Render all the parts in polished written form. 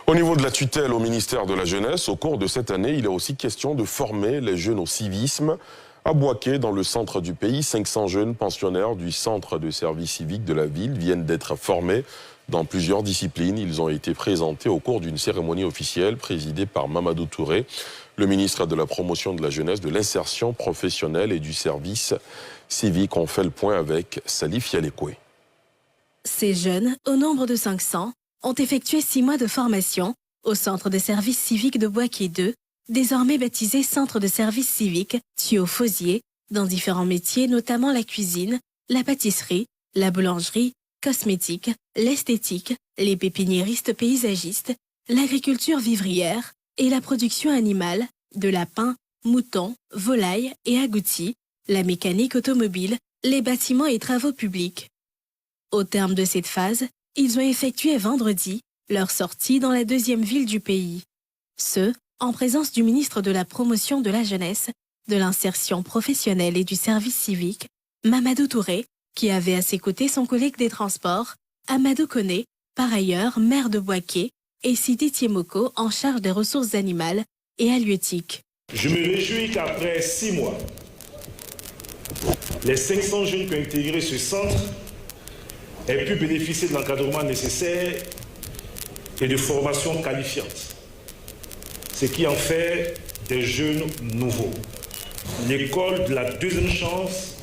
Au niveau de la tutelle au ministère de la Jeunesse, au cours de cette année, il est aussi question de former les jeunes au civisme. À Boaké, dans le centre du pays, 500 jeunes pensionnaires du centre de service civique de la ville viennent d'être formés dans plusieurs disciplines. Ils ont été présentés au cours d'une cérémonie officielle présidée par Mamadou Touré, le ministre de la Promotion de la Jeunesse, de l'Insertion professionnelle et du service civique. On fait le point avec Salif Yalekoué. Ces jeunes, au nombre de 500, ont effectué 6 mois de formation au centre de service civique de Boaké 2, désormais baptisé Centre de service civique Thiaut-Fauzier, dans différents métiers, notamment la cuisine, la pâtisserie, la boulangerie, cosmétique, l'esthétique, les pépiniéristes paysagistes, l'agriculture vivrière et la production animale, de lapins, moutons, volailles et agoutis, la mécanique automobile, les bâtiments et travaux publics. Au terme de cette phase, ils ont effectué vendredi leur sortie dans la deuxième ville du pays. Ce, en présence du ministre de la Promotion de la Jeunesse, de l'Insertion professionnelle et du service civique, Mamadou Touré, qui avait à ses côtés son collègue des Transports, Amadou Koné, par ailleurs maire de Boaké, et Sidi Tiemoko en charge des ressources animales et halieutiques. Je me réjouis qu'après 6 mois, les 500 jeunes qui ont intégré ce centre aient pu bénéficier de l'encadrement nécessaire et de formations qualifiantes, ce qui en fait des jeunes nouveaux. L'école de la deuxième chance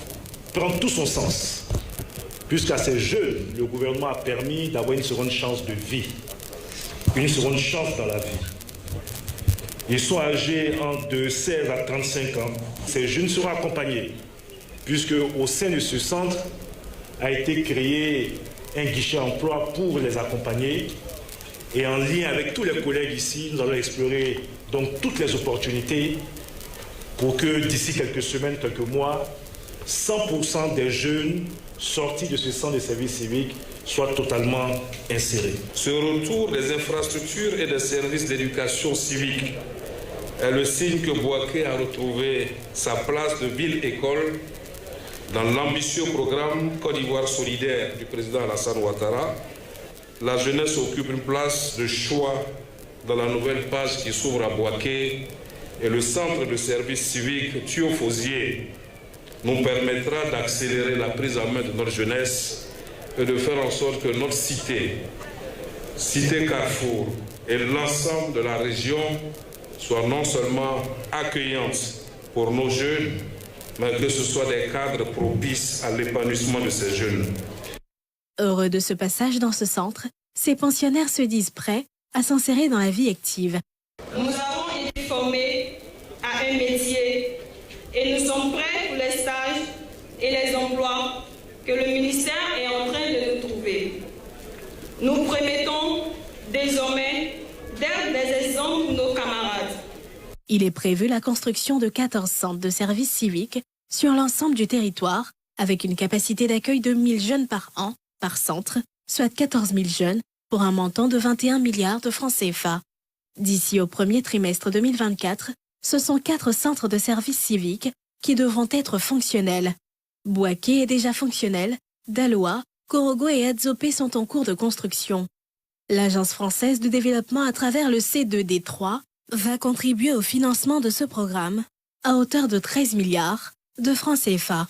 prend tout son sens, puisqu'à ces jeunes, le gouvernement a permis d'avoir une seconde chance de vie, une seconde chance dans la vie. Ils sont âgés de 16 à 35 ans. Ces jeunes seront accompagnés, puisque au sein de ce centre a été créé un guichet emploi pour les accompagner. Et en lien avec tous les collègues ici, nous allons explorer donc toutes les opportunités pour que d'ici quelques semaines, quelques mois, 100% des jeunes sortis de ce centre de service civique soient totalement insérés. Ce retour des infrastructures et des services d'éducation civique est le signe que Boaké a retrouvé sa place de ville-école dans l'ambitieux programme Côte d'Ivoire solidaire du président Alassane Ouattara. La jeunesse occupe une place de choix dans la nouvelle page qui s'ouvre à Boaké, et le centre de service civique Thiaut-Fauzier nous permettra d'accélérer la prise en main de notre jeunesse et de faire en sorte que notre cité Carrefour et l'ensemble de la région soient non seulement accueillantes pour nos jeunes, mais que ce soit des cadres propices à l'épanouissement de ces jeunes. Heureux de ce passage dans ce centre, ces pensionnaires se disent prêts à s'insérer dans la vie active. Nous avons été formés à un métier et nous sommes prêts pour les stages et les emplois que le ministère est en train de nous trouver. Nous promettons désormais d'être des exemples pour nos camarades. Il est prévu la construction de 14 centres de services civiques sur l'ensemble du territoire, avec une capacité d'accueil de 1000 jeunes par an, par centre, soit 14 000 jeunes, pour un montant de 21 milliards de francs CFA. D'ici au premier trimestre 2024, ce sont 4 centres de services civiques qui devront être fonctionnels. Boaké est déjà fonctionnel, Daloa, Korogo et Adzopé sont en cours de construction. L'Agence française de développement à travers le C2D3 va contribuer au financement de ce programme à hauteur de 13 milliards de francs CFA.